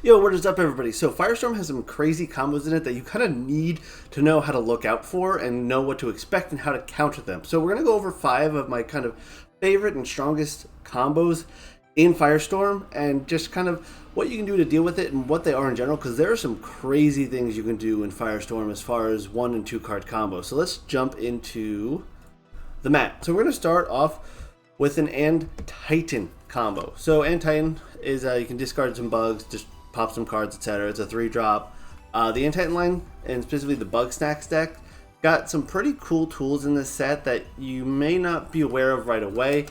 Yo, what is up, everybody? So Firestorm has some crazy combos in it that you kind of need to know how to look out for and know what to expect and how to counter them. So we're going to go over 5 of my kind of favorite and strongest combos in Firestorm and just kind of what you can do to deal with it and what they are in general, because there are some crazy things you can do in Firestorm as far as 1 and 2 card combos. So let's jump into the map. So we're going to start off with an And Titan combo. So And Titan is you can discard some bugs, just pop some cards, etc. It's a 3-drop. The And Titan line, and specifically the Bug Snacks deck, got some pretty cool tools in this set that you may not be aware of right away,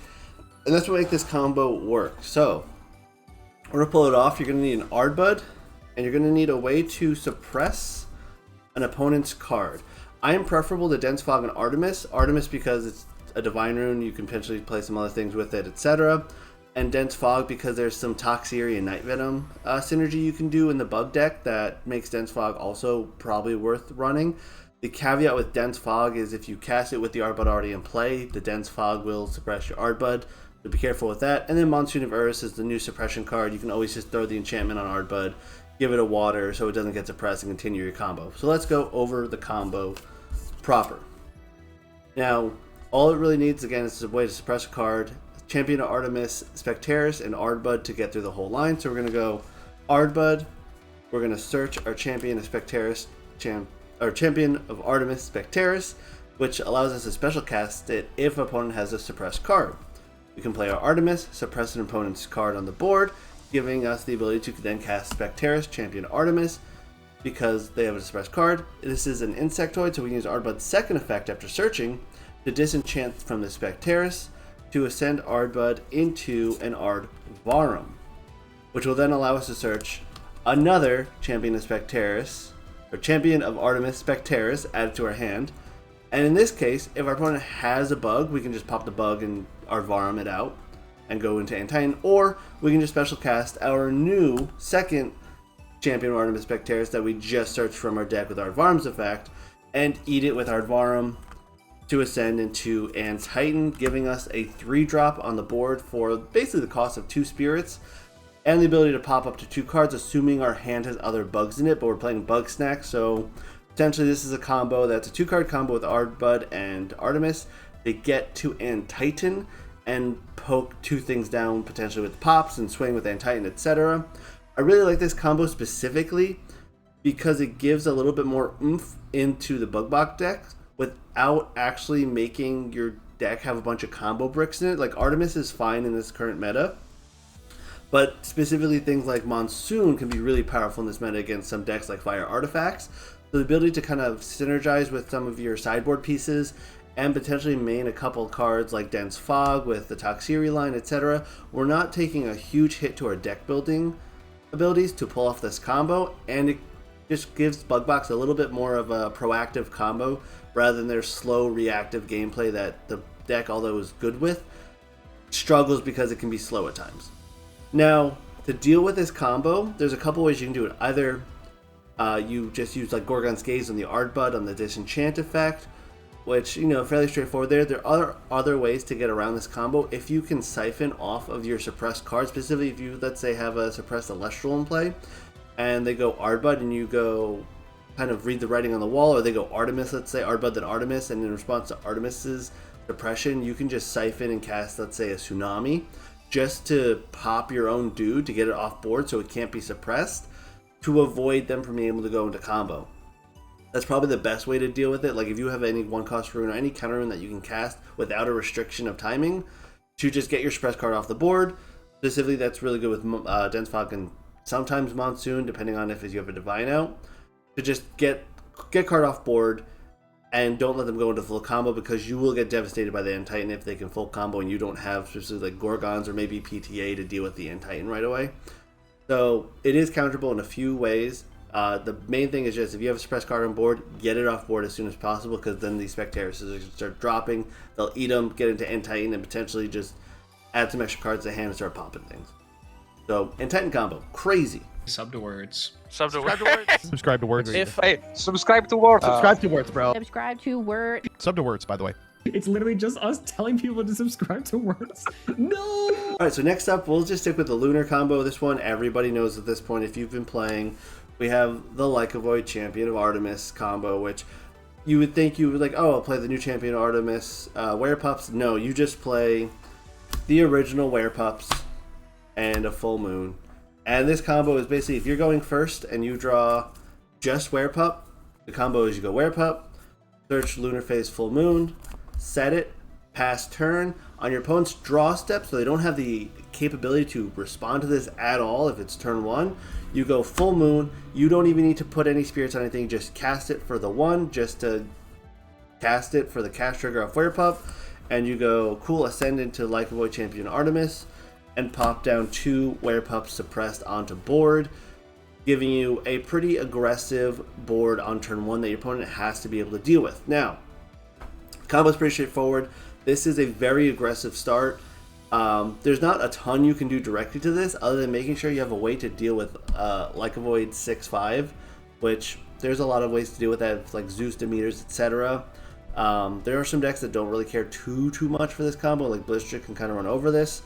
and that's what makes this combo work. So we're gonna pull it off. You're gonna need an Ardbud, and you're gonna need a way to suppress an opponent's card. I am preferable to Dense Fog and Artemis. Artemis because it's a Divine Rune, you can potentially play some other things with it, etc. And Dense Fog because there's some Toxicity and Night Venom synergy you can do in the bug deck that makes Dense Fog also probably worth running. The caveat with Dense Fog is if you cast it with the Ardbud already in play, the Dense Fog will suppress your Ardbud, so be careful with that. And then Monsoon of Earth is the new suppression card. You can always just throw the enchantment on Ardbud, give it a water so it doesn't get suppressed, and continue your combo. So let's go over the combo proper. Now, all it really needs, again, is a way to suppress a card, Champion of Artemis, Spectaris, and Ardbud to get through the whole line. So we're going to go Ardbud, we're going to search our Champion of Spectaris, Champion of Artemis Spectaris, which allows us to special cast it if an opponent has a suppressed card. We can play our Artemis, suppress an opponent's card on the board, giving us the ability to then cast Spectaris, Champion of Artemis, because they have a suppressed card. This is an Insectoid, so we can use Ardbud's second effect after searching to disenchant from the Spectaris to ascend Ardbud into an Ardvarum, which will then allow us to search another Champion of Spectaris, or Champion of Artemis Spectaris, added to our hand. And in this case, if our opponent has a bug, we can just pop the bug and Ardvarum it out and go into And Titan, or we can just special cast our new second Champion of Artemis Spectaris that we just searched from our deck with Ardvarum's effect and eat it with Ardvarum to ascend into And Titan, giving us a 3-drop on the board for basically the cost of 2 spirits and the ability to pop up to 2 cards, assuming our hand has other bugs in it, but we're playing Bug Snack, so potentially this is a combo that's a 2-card combo with Ardbud and Artemis. They get to And Titan and poke 2 things down potentially with pops and swing with And Titan, etc. I really like this combo specifically because it gives a little bit more oomph into the Bug Box deck without actually making your deck have a bunch of combo bricks in it. Like Artemis is fine in this current meta, but specifically things like Monsoon can be really powerful in this meta against some decks like Fire Artifacts. So the ability to kind of synergize with some of your sideboard pieces and potentially main a couple cards like Dense Fog with the Toxicity line, etc. We're not taking a huge hit to our deck building abilities to pull off this combo, and it just gives Bugbox a little bit more of a proactive combo rather than their slow reactive gameplay that the deck, although is good with, struggles because it can be slow at times. Now, to deal with this combo, there's a couple ways you can do it. Either you just use like Gorgon's Gaze on the Ardbud on the Disenchant effect, which, you know, fairly straightforward there. There are other ways to get around this combo. If you can siphon off of your suppressed cards, specifically if you, let's say, have a suppressed Elestral in play, and they go Ardbud and you go kind of read the writing on the wall, or they go Artemis, let's say, Ardbud then Artemis, and in response to Artemis's suppression, you can just siphon and cast, let's say, a Tsunami, just to pop your own dude to get it off board so it can't be suppressed, to avoid them from being able to go into combo. That's probably the best way to deal with it. Like if you have any 1-cost rune or any counter rune that you can cast without a restriction of timing, to just get your suppress card off the board. Specifically, that's really good with Dense Fog and sometimes Monsoon, depending on if you have a Divine out, to just get card off board and don't let them go into full combo, because you will get devastated by the And Titan if they can full combo and you don't have specifically like Gorgons or maybe PTA to deal with the And Titan right away. So it is counterable in a few ways. The main thing is just if you have a suppressed card on board, get it off board as soon as possible, because then these Spectaris are going to start dropping. They'll eat them, get into And Titan, and potentially just add some extra cards to hand and start popping things. So, And Titan combo, crazy. Sub to words. Sub to words. Subscribe to words. Hey, subscribe to words. Subscribe to words, bro. Subscribe to Word. Sub to words, by the way. It's literally just us telling people to subscribe to words. No! Alright, so next up, we'll just stick with the Lunar combo. This one, everybody knows at this point if you've been playing. We have the Lycovoid Champion of Artemis combo, which you would think you would like, oh, I'll play the new Champion of Artemis Werepups. No, you just play the original Werepups and a full moon. And this combo is basically, if you're going first and you draw just Werepup, the combo is you go Werepup, search Lunar Phase Full Moon, set it, pass turn. On your opponent's draw step, so they don't have the capability to respond to this at all if it's turn 1, you go Full Moon. You don't even need to put any spirits on anything, just cast it for the 1, just to cast it for the cast trigger off Werepup, and you go cool, ascend into Lycovoid Champion Artemis, and pop down 2 Werepups suppressed onto board, giving you a pretty aggressive board on turn 1 that your opponent has to be able to deal with. Now, the combo is pretty straightforward. This is a very aggressive start. There's not a ton you can do directly to this other than making sure you have a way to deal with Lycovoid 6-5, which there's a lot of ways to deal with that, like Zeus, Demeters, etc. There are some decks that don't really care too much for this combo, like Blizzard can kind of run over this.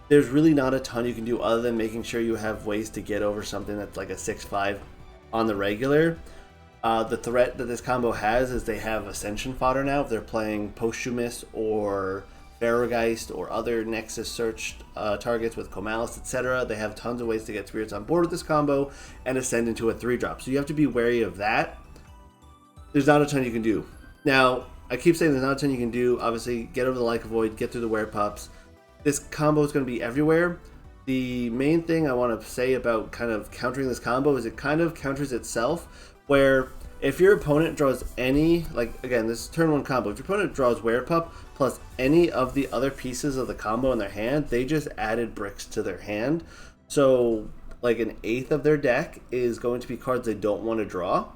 There's really not a ton you can do other than making sure you have ways to get over something that's like a 6-5 on the regular. The threat that this combo has is they have Ascension fodder now. If they're playing Posthumous or Farrageist or other Nexus searched targets with Comalis, etc., they have tons of ways to get spirits on board with this combo and ascend into a 3-drop. So you have to be wary of that. There's not a ton you can do. Now, I keep saying there's not a ton you can do. Obviously, get over the Lycovoid, get through the Werepups. This combo is going to be everywhere. The main thing I want to say about kind of countering this combo is it kind of counters itself, where if your opponent draws any, like again, this is turn 1 combo, if your opponent draws Werepup plus any of the other pieces of the combo in their hand, they just added bricks to their hand. So like an eighth of their deck is going to be cards they don't want to draw.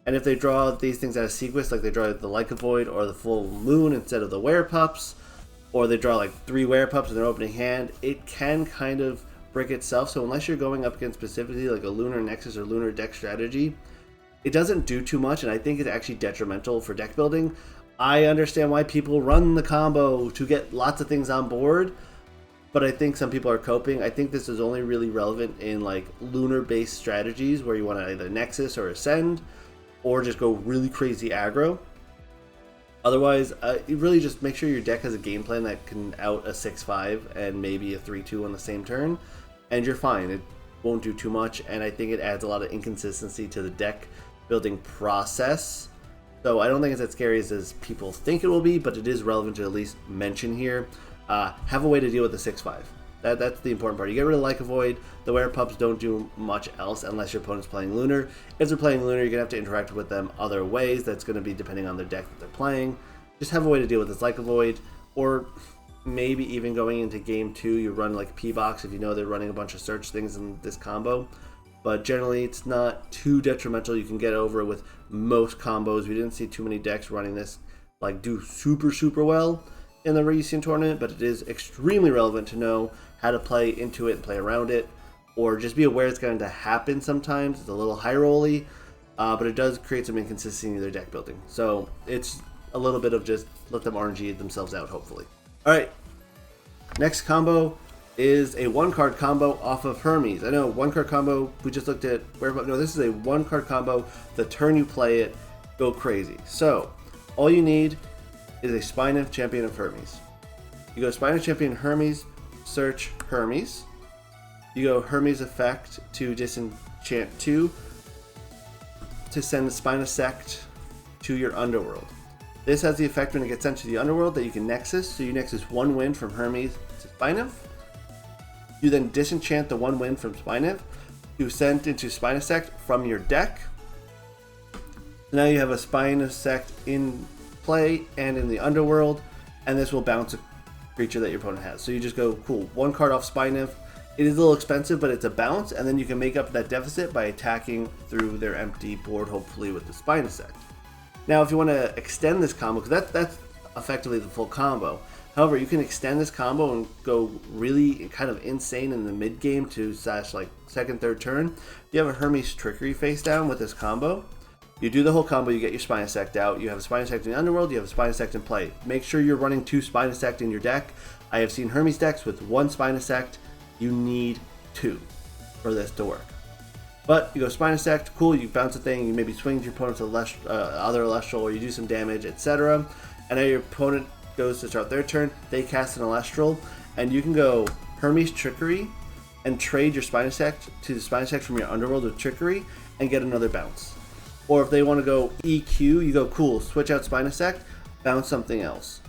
And if they draw these things out of sequence, like they draw the Lycovoid or the Full Moon instead of the Werepups, or they draw like 3 Werepups in their opening hand, it can kind of brick itself. So unless you're going up against specifically like a Lunar Nexus or Lunar deck strategy, it doesn't do too much, and I think it's actually detrimental for deck building. I understand why people run the combo to get lots of things on board, but I think some people are coping. I think this is only really relevant in like Lunar-based strategies where you want to either Nexus or Ascend, or just go really crazy aggro. Otherwise, you really just make sure your deck has a game plan that can out a 6-5 and maybe a 3-2 on the same turn, and you're fine. It won't do too much, and I think it adds a lot of inconsistency to the deck building process. So I don't think it's as scary as people think it will be, but it is relevant to at least mention here. Have a way to deal with the 6-5. That's the important part. You get rid of Lycovoid. The Werepups don't do much else unless your opponent's playing Lunar. If they're playing Lunar, you're going to have to interact with them other ways. That's going to be depending on the deck that they're playing. Just have a way to deal with this Lycovoid, or maybe even going into game 2, you run like P-Box if you know they're running a bunch of search things in this combo. But generally, it's not too detrimental. You can get over it with most combos. We didn't see too many decks running this like do super well in the recent tournament, but it is extremely relevant to know how to play into it and play around it, or just be aware it's going to happen sometimes. It's a little high rolly, but it does create some inconsistency in their deck building. So it's a little bit of just let them RNG themselves out, hopefully. All right, next combo is a 1-card combo off of Hermes. I know 1-card combo, we just looked at no, this is a 1-card combo. The turn you play it, go crazy. So all you need is a Spine Champion of Hermes. You go Spine Champion Hermes, search Hermes. You go Hermes effect to disenchant 2 to send the Spinosect to your underworld. This has the effect when it gets sent to the underworld that you can Nexus. So you Nexus 1 win from Hermes to Spinof. You then disenchant the 1 win from Spinof to send into Spinosect from your deck. Now you have a Spinosect in play and in the underworld, and this will bounce a creature that your opponent has. So you just go, cool, 1 card off Spinof. It is a little expensive, but it's a bounce, and then you can make up that deficit by attacking through their empty board, hopefully with the Spinosect. Now, if you want to extend this combo, because that's effectively the full combo. However, you can extend this combo and go really kind of insane in the mid game to / like second, third turn. You have a Hermes Trickery face down with this combo. You do the whole combo, you get your Spinosect out, you have a Spinosect in the Underworld, you have a Spinosect in play. Make sure you're running 2 Spinosect in your deck. I have seen Hermes decks with 1 Spinosect. You need 2 for this to work. But you go Spinosect, cool, you bounce a thing, you maybe swing your opponent's other Elestral, or you do some damage, etc. And now your opponent goes to start their turn, they cast an Elestral, and you can go Hermes Trickery and trade your Spinosect to the Spinosect from your Underworld with Trickery and get another bounce. Or if they want to go EQ, you go cool, switch out Spinosect, bounce something else.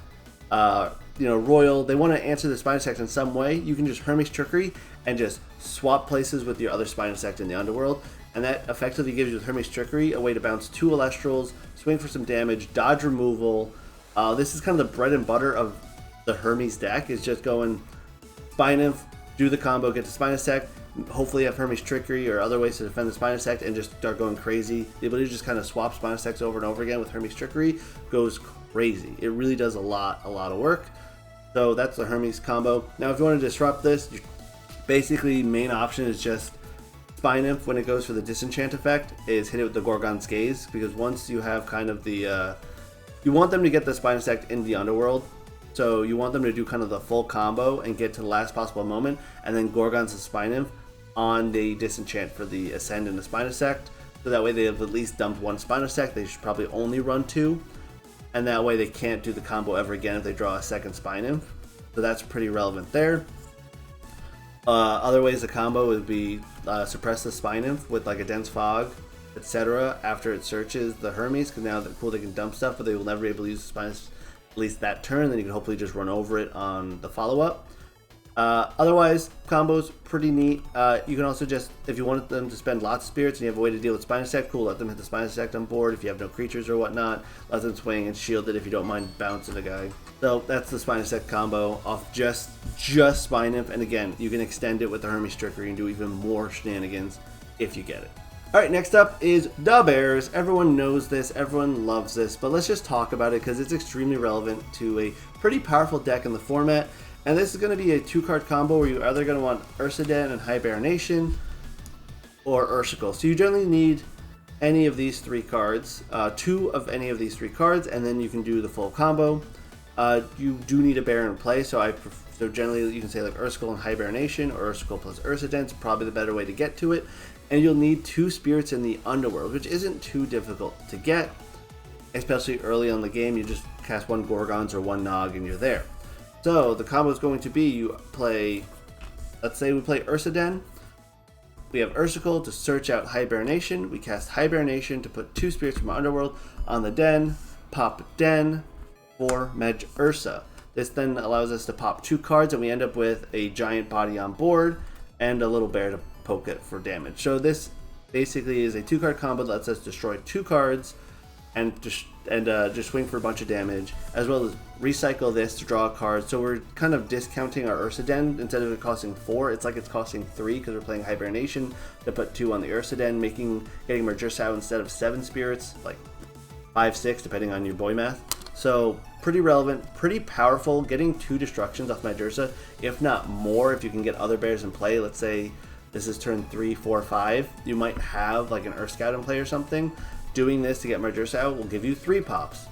Royal, they want to answer the Spinosect in some way, you can just Hermes Trickery and just swap places with your other Spinosect in the Underworld, and that effectively gives you with Hermes Trickery a way to bounce 2 Elestrals, swing for some damage, dodge removal. This is kind of the bread and butter of the Hermes deck, is just going Spinif, do the combo, get the Spinosect, hopefully have Hermes Trickery or other ways to defend the Spinosect, and just start going crazy. The ability to just kind of swap Spinosects over and over again with Hermes Trickery goes crazy. It really does a lot of work. So that's the Hermes combo. Now if you want to disrupt this, basically main option is just Spinif, when it goes for the disenchant effect, is hit it with the Gorgon's Gaze, because once you have kind of the you want them to get the Spinosect in the Underworld, so you want them to do kind of the full combo and get to the last possible moment, and then Gorgon's and Spinif on the disenchant for the Ascend and the Spinosect, so that way they have at least dumped 1 Spinosect. They should probably only run 2, and that way they can't do the combo ever again if they draw a second Spinif. So that's pretty relevant there. Other ways the combo would be suppress the Spinif with like a Dense Fog, etc. after it searches the Hermes, because now they're cool, they can dump stuff, but they will never be able to use the Spinif at least that turn. Then you can hopefully just run over it on the follow-up. Otherwise, combos pretty neat. You can also just, if you want them to spend lots of spirits and you have a way to deal with Spinosect, cool, let them hit the Spinosect on board. If you have no creatures or whatnot, let them swing and shield it if you don't mind bouncing a guy. So that's the Spinosect combo off just Spinif, and again, you can extend it with the Hermes Trickery and do even more shenanigans if you get it. Alright, next up is the Bears. Everyone knows this, everyone loves this, but let's just talk about it because it's extremely relevant to a pretty powerful deck in the format. And this is going to be a 2-card combo where you're either going to want Ursaden and Hibernation or Ursicle. So you generally need any of these 3 cards, 2 of any of these 3 cards, and then you can do the full combo. You do need a bear in play, so generally you can say like Ursicle and Hibernation, or Ursicle plus Ursaden is probably the better way to get to it. And you'll need 2 spirits in the Underworld, which isn't too difficult to get, especially early on the game. You just cast 1 Gorgons or 1 Nog and you're there. So the combo is going to be, you play, let's say we play Ursaden. We have Ursicle to search out Hibernation. We cast Hibernation to put 2 spirits from our Underworld on the Den, pop Den for Meg Ursa. This then allows us to pop 2 cards, and we end up with a giant body on board and a little bear to poke it for damage. So this basically is a 2-card combo that lets us destroy 2 cards and just swing for a bunch of damage, as well as recycle this to draw a card. So we're kind of discounting our Ursaden. Instead of it costing 4, it's like it's costing 3 because we're playing Hibernation to put 2 on the Ursaden, getting Mergersa instead of 7 spirits, like 5, 6 depending on your boy math. So pretty relevant, pretty powerful, getting 2 destructions off Mergersa, if not more if you can get other bears in play. Let's say this is turn 3, 4, 5. You might have like an Earth Scout in play or something. Doing this to get Mergersa out will give you 3 pops.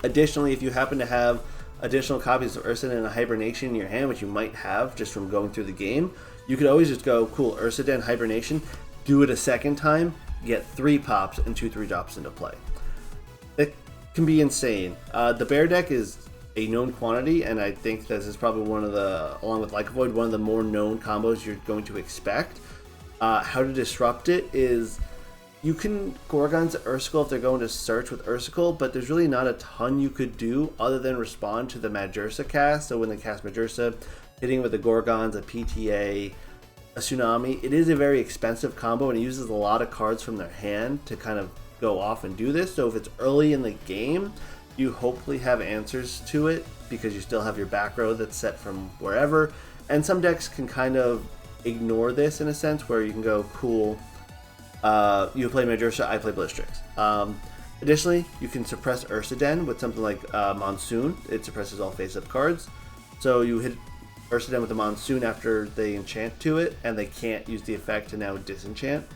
Additionally, if you happen to have additional copies of Ursaden and Hibernation in your hand, which you might have just from going through the game, you could always just go, cool, Ursaden, Hibernation, do it a second time, get 3 pops and 2 3-drops into play. It can be insane. The bear deck is a known quantity, and I think this is probably one of the, along with Lycovoid, one of the more known combos you're going to expect. How to disrupt it is, you can Gorgons Ursicle if they're going to search with Ursicle, but there's really not a ton you could do other than respond to the Mergersa cast. So when they cast Mergersa, hitting with the Gorgons, a PTA, a Tsunami, it is a very expensive combo, and it uses a lot of cards from their hand to kind of go off and do this. So if it's early in the game, you hopefully have answers to it because you still have your back row that's set from wherever. And some decks can kind of ignore this in a sense, where you can go, cool, you play Mergersa, I play Blitztrix. Additionally, you can suppress Ursaden with something like Monsoon. It suppresses all face-up cards. So you hit Ursaden with the Monsoon after they enchant to it, and they can't use the effect to now disenchant.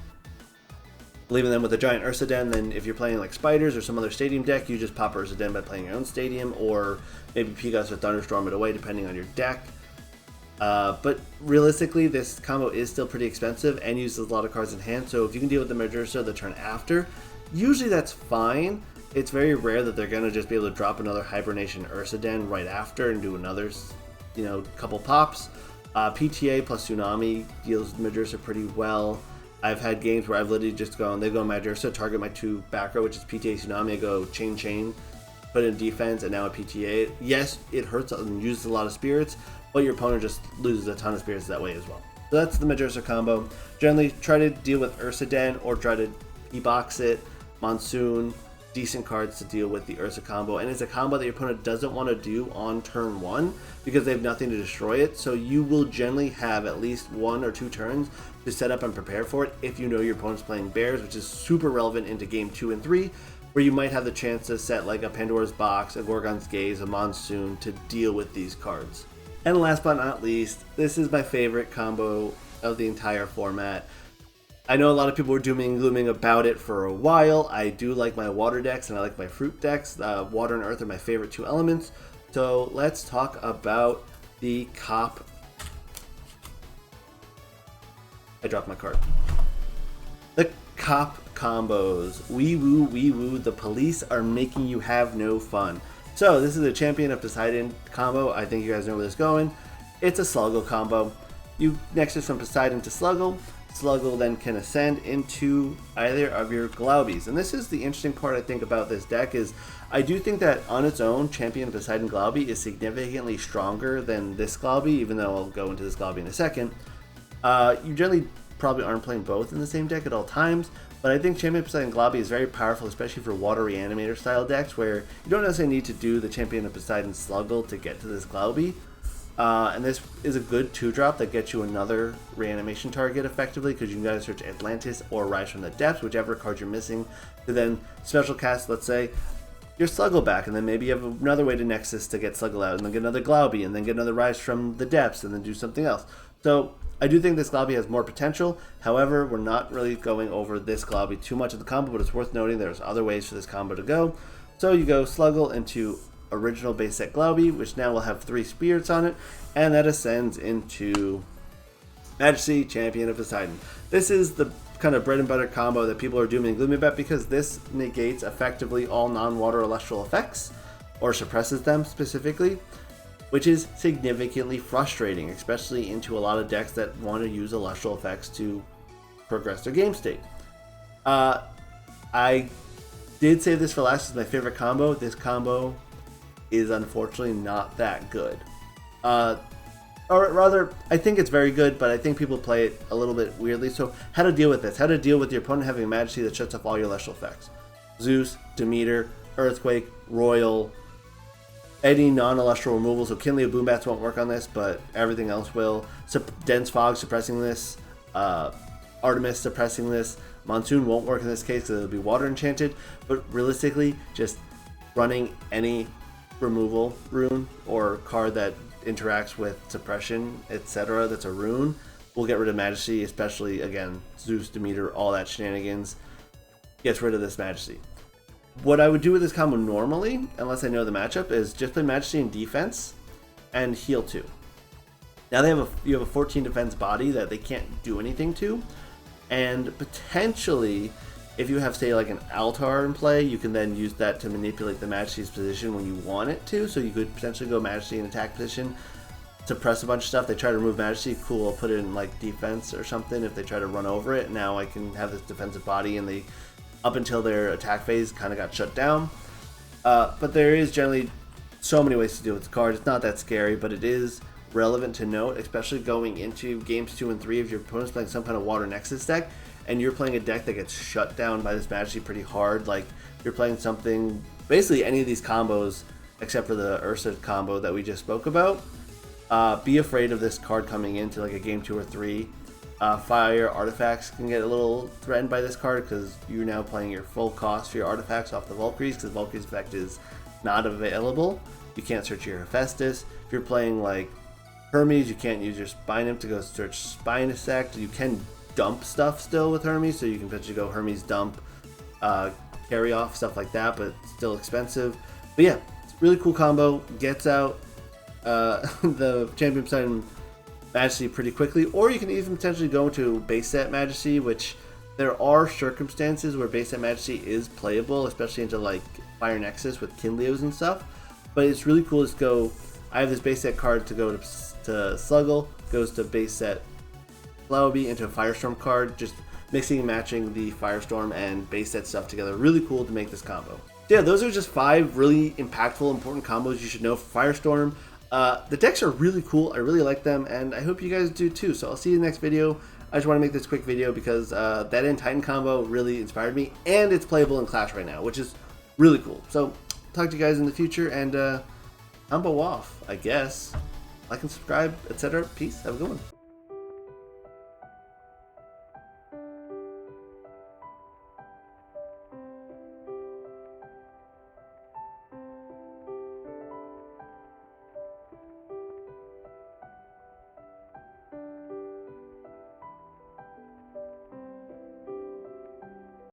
leaving them with a giant Ursa Den. Then if you're playing like Spiders or some other stadium deck, you just pop Ursa Den by playing your own stadium, or maybe Pegasus or Thunderstorm it away depending on your deck. But realistically, this combo is still pretty expensive and uses a lot of cards in hand, so if you can deal with the Medusa the turn after, usually that's fine. It's very rare that they're going to just be able to drop another Hibernation Ursa Den right after and do another, couple pops. PTA plus Tsunami deals Medusa pretty well. I've had games where I've literally just gone, they go Medusa, target my 2 back row, which is PTA Tsunami, I go Chain, put in defense, and now a PTA. Yes, it hurts and uses a lot of spirits, but your opponent just loses a ton of spirits that way as well. So that's the Medusa combo. Generally, try to deal with Ursa Den or try to e-box it. Monsoon, decent cards to deal with the Ursa combo, and it's a combo that your opponent doesn't want to do on turn 1 because they have nothing to destroy it, so you will generally have at least 1 or 2 turns to set up and prepare for it if you know your opponent's playing bears, which is super relevant into game 2 and 3, where you might have the chance to set like a Pandora's Box, a Gorgon's Gaze, a Monsoon to deal with these cards. And last but not least, this is my favorite combo of the entire format. I know a lot of people were dooming and glooming about it for a while. I do like my water decks and I like my fruit decks. Water and earth are my favorite 2 elements. So let's talk about the Cop. I dropped my card. The Cop combos. Wee woo, the police are making you have no fun. So this is a Champion of Poseidon combo. I think you guys know where this is going. It's a Sluggle combo. You Nexus from Poseidon to Sluggle. Sluggle then can ascend into either of your Glaubies. And this is the interesting part I think about this deck is I do think that on its own, Champion Poseidon Glaubie is significantly stronger than this Glaubie, even though I'll go into this Glaubie in a second. You generally probably aren't playing both in the same deck at all times, but I think Champion Poseidon Glaubie is very powerful, especially for Water Reanimator style decks where you don't necessarily need to do the Champion of Poseidon Sluggle to get to this Glaubie. And this is a good 2-drop that gets you another reanimation target effectively because you can either search Atlantis or Rise from the Depths, whichever card you're missing, to then special cast, let's say, your Sluggle back, and then maybe you have another way to Nexus to get Sluggle out, and then get another Glaubie, and then get another Rise from the Depths, and then do something else. So I do think this Glaubie has more potential. However, we're not really going over this Glaubie too much of the combo, but it's worth noting there's other ways for this combo to go. So you go Sluggle into original base set Glaubie, which now will have 3 spirits on it, and that ascends into Majesty, Champion of Poseidon. This is the kind of bread and butter combo that people are dooming and glooming about because this negates effectively all non-water Elestral effects, or suppresses them specifically, which is significantly frustrating, especially into a lot of decks that want to use Elestral effects to progress their game state. I did save this for last as my favorite combo. This combo is unfortunately not that good. Or rather, I think it's very good, but I think people play it a little bit weirdly. So how to deal with this? How to deal with your opponent having a Majesty that shuts off all your Celestial effects. Zeus, Demeter, Earthquake, Royal, any non-Celestial removal. So Kinley of Boombats won't work on this, but everything else will. Dense Fog suppressing this. Artemis suppressing this. Monsoon won't work in this case because it'll be water enchanted. But realistically, just running any removal rune or card that interacts with suppression, etc., that's a rune, will get rid of Majesty, especially, again, Zeus, Demeter, all that shenanigans, gets rid of this Majesty. What I would do with this combo normally, unless I know the matchup, is just play Majesty in defense and heal 2. Now you have a 14 defense body that they can't do anything to, and potentially, if you have, say, like an Altar in play, you can then use that to manipulate the Majesty's position when you want it to. So you could potentially go Majesty in attack position, suppress a bunch of stuff. They try to remove Majesty, cool, I'll put it in like defense or something if they try to run over it. Now I can have this defensive body, and they, up until their attack phase, kind of got shut down. But there is generally so many ways to deal with the card. It's not that scary, but it is relevant to note, especially going into games 2 and 3 if your opponent's playing some kind of Water Nexus deck, and you're playing a deck that gets shut down by this Majesty pretty hard. Like, you're playing something, basically any of these combos, except for the Ursa combo that we just spoke about. Be afraid of this card coming into like a game 2 or 3. Fire artifacts can get a little threatened by this card because you're now playing your full cost for your artifacts off the Valkyries, because Valkyrie's effect is not available. You can't search your Hephaestus. If you're playing like Hermes, you can't use your Spine Imp to go search Spine Effect. You can dump stuff still with Hermes, so you can potentially go Hermes dump, carry off, stuff like that, but still expensive. But yeah, it's a really cool combo. Gets out the Champion Poseidon Majesty pretty quickly, or you can even potentially go into base set Majesty, which there are circumstances where base set Majesty is playable, especially into like Fire Nexus with Kinleos and stuff. But it's really cool to go. I have this base set card to go to Sluggle, goes to base set Flowerby into a Firestorm card, just mixing and matching the Firestorm and base set stuff together. Really cool to make this combo. Yeah, those are just 5 really impactful, important combos you should know for Firestorm. The decks are really cool. I really like them, and I hope you guys do too. So I'll see you in the next video. I just want to make this quick video because that End Titan combo really inspired me, and it's playable in Clash right now, which is really cool. So talk to you guys in the future, and combo off, I guess. Like and subscribe, etc. Peace. Have a good one.